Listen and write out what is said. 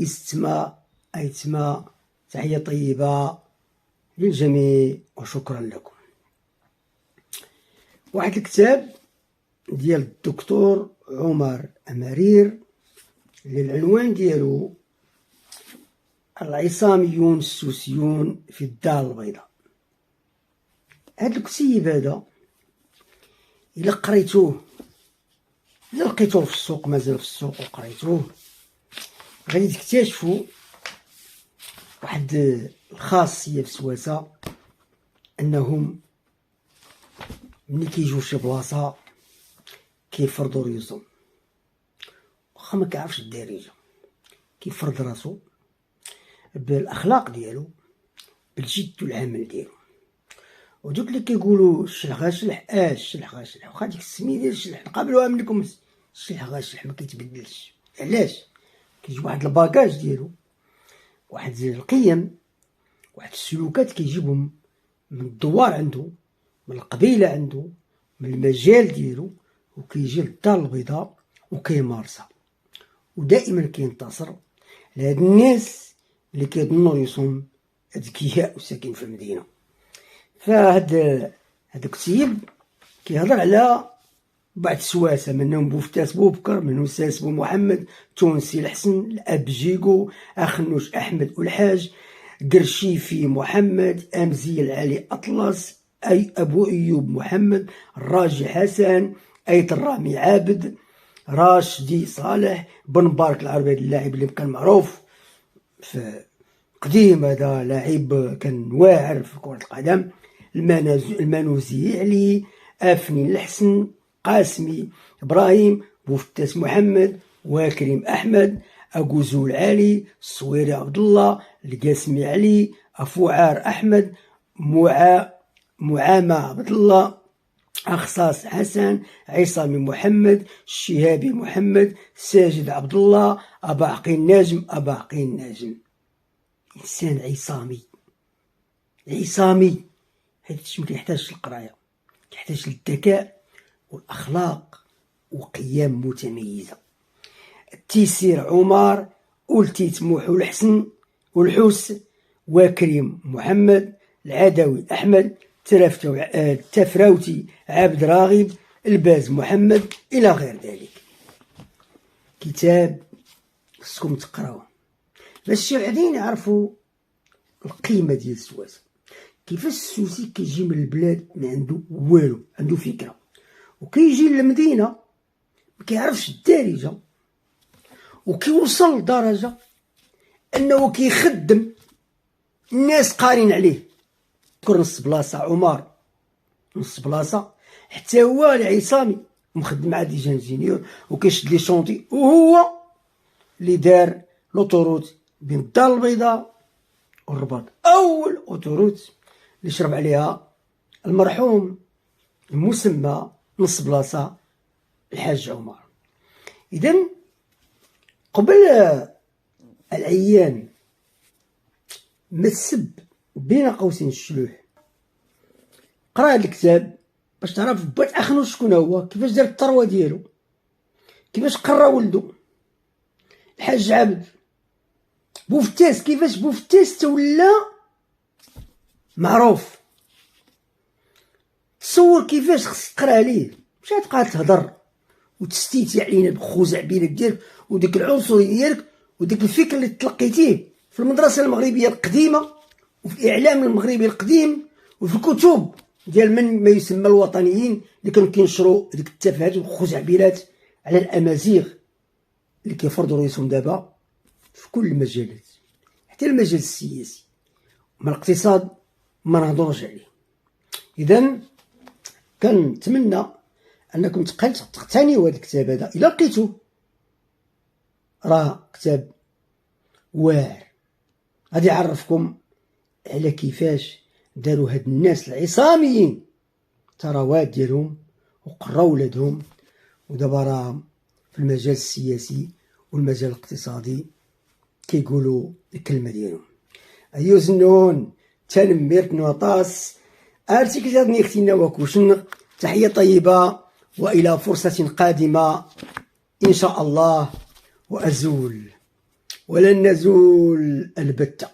إستما أيتما. تحية طيبة للجميع وشكرا لكم. واحد الكتاب ديال الدكتور عمر أمارير اللي العنوان ديالو العصاميون السوسيون في الدار البيضاء. هاد الكتيب هذا إلا قريتوه، إلا لقيتوه في السوق، مازال في السوق وقريتوه، غادي تكتشفوا واحد الخاصية في سواسة، أنهم ملي كيجيو شي بلاصة كيفرضوا ريوسهم، واخا ما كيعرفش الدارجة، كيفرض راسو بالأخلاق ديالو، بالجد والعمل ديالو. ودوك اللي كيقولوا الشلح غاشلح، الشلح غاشلح، واخا ديك السميه ديال الشلح نقابلوها منكم، الشلح غاشلح ما كيتبدلش. علاش؟ كيجي واحد الباكاج ديالو، واحد القيم، واحد السلوكات كيجيبهم من الدوار عنده، من القبيله عنده، من المجال ديالو، وكيجي للدار البيضاء وكيمارسها، ودائما كينتصر لهاد الناس اللي كيظنوا ريوسهم اذكياء وساكن في المدينه. فهاد الكتيب كيهضر على بعض السواسه، منهم بوفتاس بوبكر، منهم ساس بو محمد، تونسي الحسن، الاب جيكو، اخنوش احمد والحاج، قرشيفي محمد، امزي العلي اطلس، اي ابو ايوب محمد، الراجي حسن، ايت الرامي عابد، راشدي صالح، بن مبارك العربي، اللاعب اللي كان معروف في قديم، هذا لاعب كان واعر في كرة القدم، المانوزي علي، افني الحسن، قاسمي ابراهيم، بوفتاس محمد، واكريم احمد، اقوزول علي، الصويري عبد الله، القاسمي علي، افوعار احمد، معامة عبد الله، اخصاص حسن، عصامي محمد، الشهابي محمد، ساجد عبد الله، ابا عقيل ناجم، ابا عقيل ناجم. انسان عصامي. هذا الشيء ما كيحتاجش للقرايه، كيحتاج للذكاء والاخلاق وقيم متميزه. التيسير عمر، ولتيت موحو الحسن والحس، وكريم محمد، العدوي احمد، تفراوتي عبد راغب، الباز محمد، الى غير ذلك. كتاب خصكم تقراوه باش شي وحدين يعرفوا القيمه ديال السواسه، كيفاش السوسي كيجي من البلاد ما عنده والو، عنده فكره، وكيجي للمدينه ما كيعرفش الدارجه، وكيوصل لدرجه انه كيخدم الناس قارين عليه. كل نص بلاصه عمر، نص بلاصه، حتى هو العصامي مخدم مع دي جانجينيور وكيشد لي شونطي، وهو اللي دار لوطوروت بين الدار البيضاء والرباط، اول اوتوروت اللي شرب عليها المرحوم المسمى نص بلاصه الحاج عمر. اذا قبل العيان ما تسب بين قوسين الشلوح، قرا هذا الكتاب باش تعرف بات اخنوش شكون هو، كيفاش دار الثروه ديالو، كيفاش قرا ولدو الحاج عبد بوفتاس، كيفاش بوفتاس تولى معروف. تصور كيفاش خصك تقرا عليه، مش تبقى تهضر وتستيتي علينا بخزعبيلك ديالك وديك العنصريه ديالك وديك الفكر اللي تلقيتيه في المدرسه المغربيه القديمه وفي الاعلام المغربي القديم وفي الكتب ديال من ما يسمى الوطنيين اللي كانوا كينشروا ديك التفاهات والخزعبيلات على الامازيغ اللي كيفرضوا رؤوسهم دابا في كل المجالات، حتى المجال السياسي، ما الاقتصاد ما نهضروش عليه. اذا كنتمنى انكم تقتنيوا هذا الكتاب هذا الا لقيتوه، راه كتاب واعر، غادي يعرفكم على كيفاش داروا هاد الناس العصاميين ثروات ديالهم وقراو ولادهم، ودابا راه في المجال السياسي والمجال الاقتصادي كيقولوا الكلمه ديالهم. ايو زنون تنميرت نوطاس ارتي كتابني اختنا وكوشن. تحيه طيبه والى فرصه قادمه ان شاء الله، وازول ولن نزول البتة.